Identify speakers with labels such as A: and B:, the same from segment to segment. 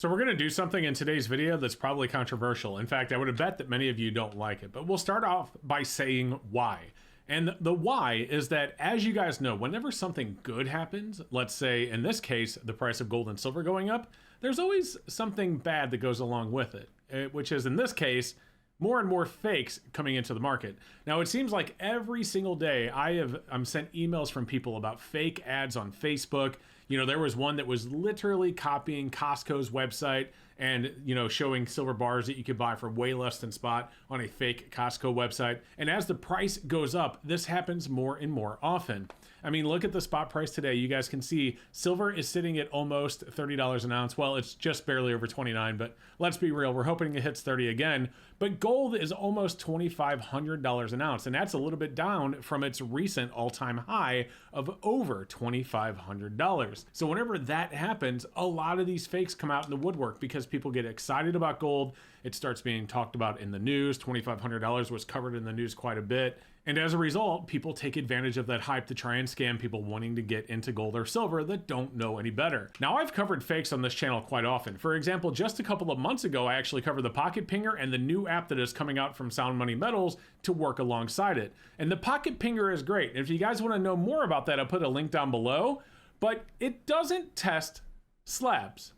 A: So we're going to do something in today's video that's probably controversial. In fact, I would have bet that many of you don't like it, but we'll start off by saying why. And the why is that, as you guys know, whenever something good happens, let's say in this case, the price of gold and silver going up, there's always something bad that goes along with it, which is in this case, more and more fakes coming into the market. Now, it seems like every single day I'm sent emails from people about fake ads on Facebook. You know, there was one that was literally copying Costco's website and, you know, showing silver bars that you could buy for way less than spot on a fake Costco website. And as the price goes up, this happens more and more often. I mean, look at the spot price today. You guys can see silver is sitting at almost $30 an ounce. Well, it's just barely over 29, but let's be real. We're hoping it hits 30 again. But gold is almost $2,500 an ounce, and that's a little bit down from its recent all-time high of over $2,500. So whenever that happens, a lot of these fakes come out in the woodwork because people get excited about gold. It starts being talked about in the news. $2,500 was covered in the news quite a bit. And as a result, people take advantage of that hype to try and scam people wanting to get into gold or silver that don't know any better. Now, I've covered fakes on this channel quite often. For example, just a couple of months ago, I actually covered the Pocket Pinger and the new app that is coming out from Sound Money Metals to work alongside it. And the Pocket Pinger is great. If you guys want to know more about that, I'll put a link down below, but it doesn't test slabs.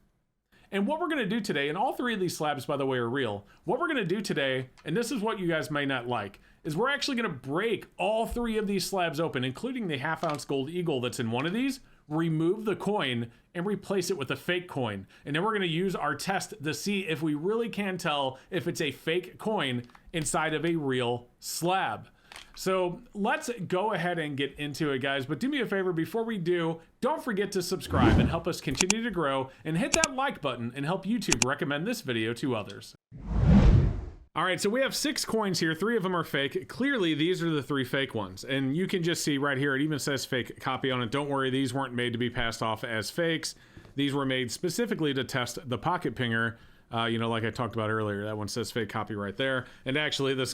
A: And what we're going to do today, and all three of these slabs, by the way, are real. What we're going to do today, and this is what you guys may not like, is we're actually going to break all three of these slabs open, including the half-ounce gold eagle that's in one of these, remove the coin, and replace it with a fake coin. And then we're going to use our test to see if we really can tell if it's a fake coin inside of a real slab. So let's go ahead and get into it, guys. But do me a favor, before we do, don't forget to subscribe and help us continue to grow, and hit that like button and help YouTube recommend this video to others. All right, so we have 6 coins here. 3 of them are fake. Clearly, these are the 3 fake ones. And you can just see right here, it even says fake copy on it. Don't worry, these weren't made to be passed off as fakes. These were made specifically to test the Pocket Pinger. You know, like I talked about earlier, that one says fake copy right there. And actually, this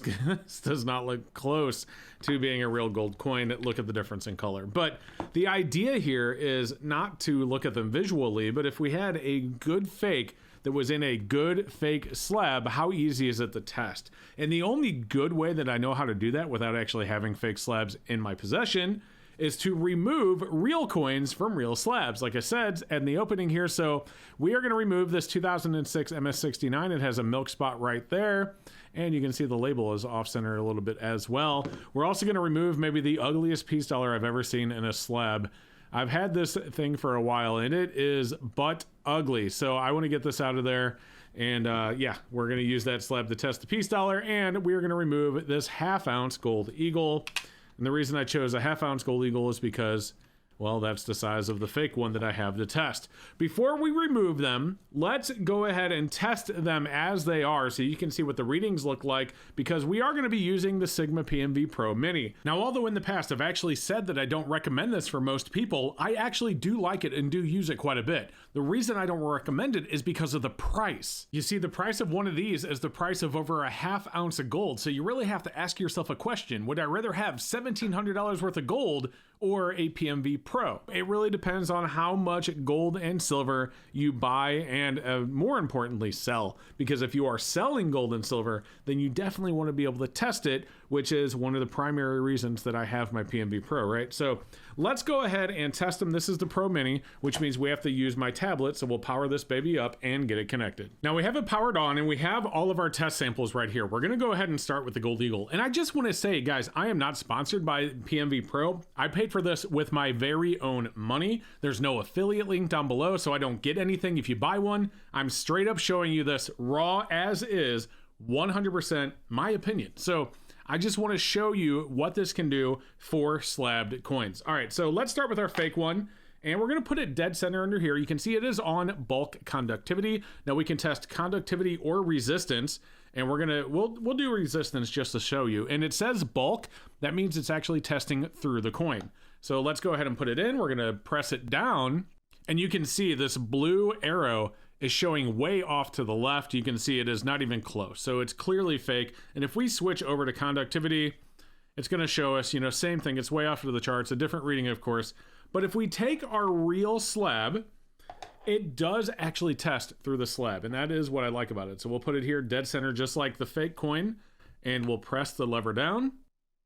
A: does not look close to being a real gold coin. Look at the difference in color. But the idea here is not to look at them visually, but if we had a good fake that was in a good fake slab, how easy is it to test? And the only good way that I know how to do that without actually having fake slabs in my possession is to remove real coins from real slabs, like I said in the opening here. So we are going to remove this 2006 MS69. It has a milk spot right there, and you can see the label is off center a little bit as well. We're also going to remove maybe the ugliest peace dollar I've ever seen in a slab. I've had this thing for a while, and it is butt ugly. So I want to get this out of there. And yeah, we're going to use that slab to test the peace dollar, and we're going to remove this half-ounce gold eagle. And the reason I chose a half-ounce gold eagle is because, well, that's the size of the fake one that I have to test. Before we remove them, let's go ahead and test them as they are so you can see what the readings look like, because we are going to be using the Sigma PMV Pro Mini. Now, although in the past I've actually said that I don't recommend this for most people, I actually do like it and do use it quite a bit. The reason I don't recommend it is because of the price. You see, the price of one of these is the price of over a half ounce of gold, so you really have to ask yourself a question. Would I rather have $1,700 worth of gold or a PMV Pro? It really depends on how much gold and silver you buy and more importantly sell, because if you are selling gold and silver, then you definitely want to be able to test it, which is one of the primary reasons that I have my PMV Pro, right? So let's go ahead and test them. This is the Pro Mini, which means we have to use my tablet, so we'll power this baby up and get it connected. Now we have it powered on and we have all of our test samples right here. We're gonna go ahead and start with the Gold Eagle. And I just wanna say, guys, I am not sponsored by PMV Pro. I paid for this with my very own money. There's no affiliate link down below, so I don't get anything if you buy one. I'm straight up showing you this raw as is, 100% my opinion. So I just want to show you what this can do for slabbed coins. All right, so let's start with our fake one. And we're going to put it dead center under here. You can see it is on bulk conductivity. Now we can test conductivity or resistance. And we'll do resistance just to show you. And it says bulk. That means it's actually testing through the coin. So let's go ahead and put it in. We're going to press it down. And you can see this blue arrow is showing way off to the left. You can see it is not even close. So it's clearly fake. And if we switch over to conductivity, it's going to show us, you know, same thing. It's way off to the charts, a different reading, of course. But if we take our real slab it does actually test through the slab, and that is what I like about it. So we'll put it here dead center just like the fake coin, and we'll press the lever down.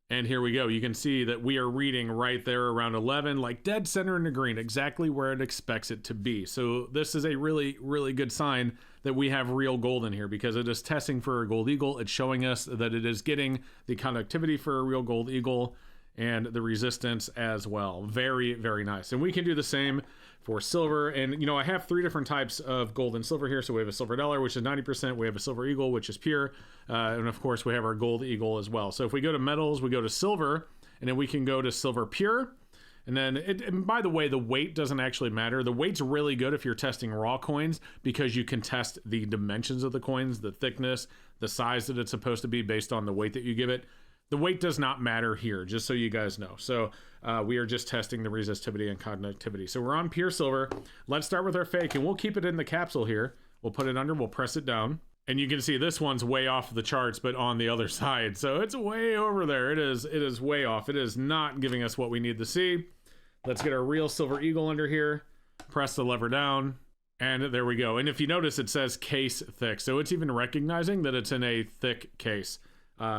A: And here we go. You can see that we are reading right there around 11, like dead center in the green, exactly where it expects it to be. So this is a really, really good sign that we have real gold in here, because it is testing for a gold eagle. It's showing us that it is getting the conductivity for a real gold eagle and the resistance as well. Very, very nice. And we can do the same for silver. And, you know, I have 3 different types of gold and silver here. So we have a silver dollar, which is 90%. We have a silver eagle, which is pure. And of course, we have our gold eagle as well. So if we go to metals, we go to silver, and then we can go to silver pure. And then, and by the way, the weight doesn't actually matter. The weight's really good if you're testing raw coins, because you can test the dimensions of the coins, the thickness, the size that it's supposed to be based on the weight that you give it. The weight does not matter here, just so you guys know. So we are just testing the resistivity and conductivity. So we're on pure silver. Let's start with our fake, and we'll keep it in the capsule here. We'll put it under, we'll press it down. And you can see this one's way off the charts, but on the other side. So it's way over there. It is way off. It is not giving us what we need to see. Let's get our real silver eagle under here. Press the lever down. And there we go. And if you notice, it says case thick. So it's even recognizing that it's in a thick case.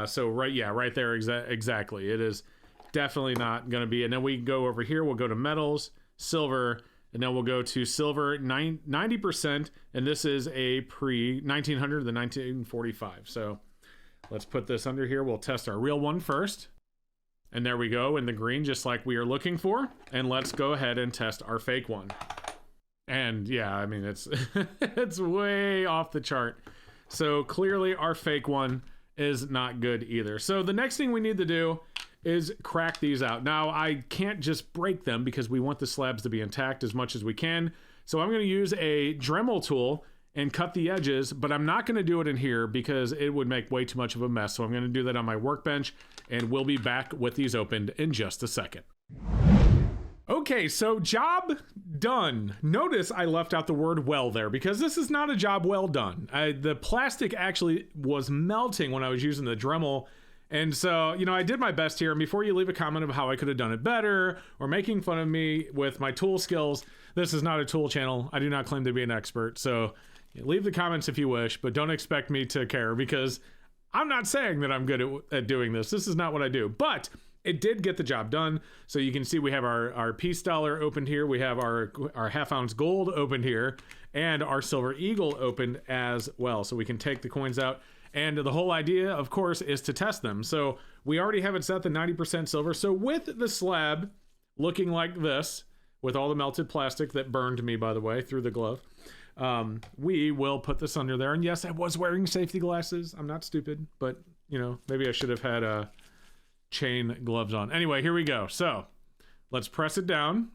A: So right there, exactly. It is definitely not going to be. And then we go over here, we'll go to metals, silver, and then we'll go to silver 90%. And this is a pre-1900 to 1945. So let's put this under here. We'll test our real one first. And there we go in the green, just like we are looking for. And let's go ahead and test our fake one. And yeah, I mean, it's it's way off the chart. So clearly our fake one is not good either. So the next thing we need to do is crack these out. Now, I can't just break them because we want the slabs to be intact as much as we can. So I'm going to use a Dremel tool and cut the edges, but I'm not going to do it in here because it would make way too much of a mess. So I'm going to do that on my workbench, and we'll be back with these opened in just a second. Okay, so job done. Notice I left out the word well there, because this is not a job well done. The plastic actually was melting when I was using the Dremel. And so, you know, I did my best here. And before you leave a comment of how I could have done it better or making fun of me with my tool skills, this is not a tool channel. I do not claim to be an expert. So leave the comments if you wish, but don't expect me to care, because I'm not saying that I'm good at doing this. This is not what I do. But it did get the job done. So you can see we have our piece dollar opened here. We have our half ounce gold opened here, and our silver eagle opened as well. So we can take the coins out. And the whole idea, of course, is to test them. So we already have it set to 90% silver. So with the slab looking like this, with all the melted plastic that burned me, by the way, through the glove, we will put this under there. And yes, I was wearing safety glasses. I'm not stupid, but you know, maybe I should have had chain gloves on. Anyway, here we go. So let's press it down.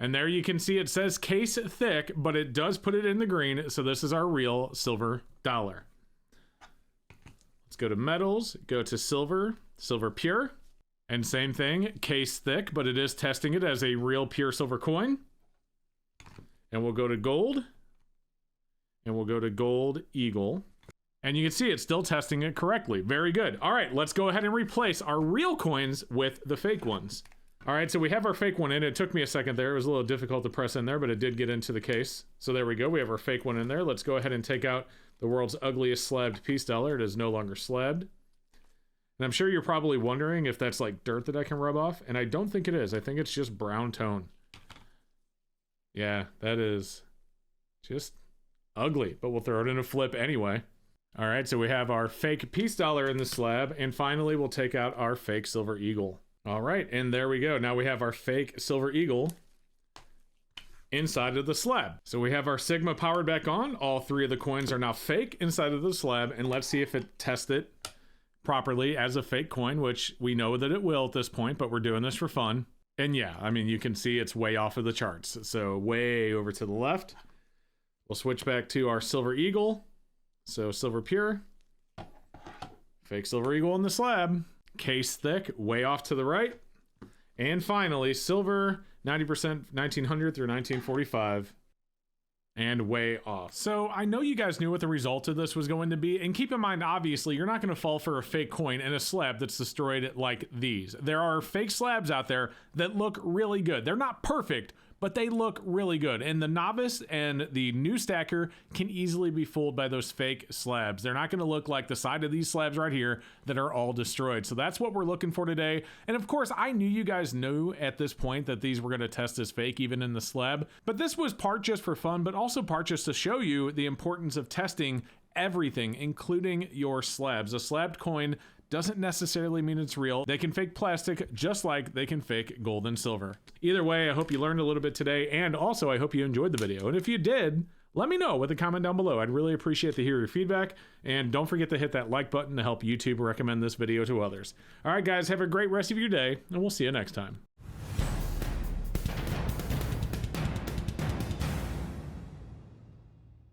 A: And there you can see it says case thick, but it does put it in the green. So this is our real silver dollar. Let's go to metals, go to silver, silver pure, and same thing, case thick, but it is testing it as a real pure silver coin. And we'll go to gold, and we'll go to gold eagle. And you can see it's still testing it correctly. Very good. All right, let's go ahead and replace our real coins with the fake ones. All right, so we have our fake one in. It took me a second there. It was a little difficult to press in there, but it did get into the case. So there we go. We have our fake one in there. Let's go ahead and take out the world's ugliest slabbed piece dollar. It is no longer slabbed. And I'm sure you're probably wondering if that's like dirt that I can rub off. And I don't think it is. I think it's just brown tone. Yeah, that is just ugly, but we'll throw it in a flip anyway. All right, so we have our fake piece dollar in the slab. And finally, we'll take out our fake silver eagle. All right, and there we go. Now we have our fake silver eagle inside of the slab. So we have our Sigma powered back on. All 3 of the coins are now fake inside of the slab, and let's see if it tests it properly as a fake coin, which we know that it will at this point, but we're doing this for fun. And yeah, I mean, you can see it's way off of the charts. So way over to the left. We'll switch back to our silver eagle. So silver pure, fake silver eagle in the slab, case thick, way off to the right. And finally, silver 90% 1900 through 1945, and way off. So I know you guys knew what the result of this was going to be, and keep in mind, obviously, you're not going to fall for a fake coin and a slab that's destroyed like these. There are fake slabs out there that look really good. They're not perfect, but they look really good. And the novice and the new stacker can easily be fooled by those fake slabs. They're not going to look like the side of these slabs right here that are all destroyed. So that's what we're looking for today. And of course, I knew you guys knew at this point that these were going to test as fake even in the slab, but this was part just for fun, but also part just to show you the importance of testing everything, including your slabs. A slabbed coin doesn't necessarily mean it's real. They can fake plastic just like they can fake gold and silver. Either way, I hope you learned a little bit today, and also I hope you enjoyed the video. And if you did, let me know with a comment down below. I'd really appreciate to hear your feedback, and don't forget to hit that like button to help YouTube recommend this video to others. All right, guys, have a great rest of your day, and we'll see you next time.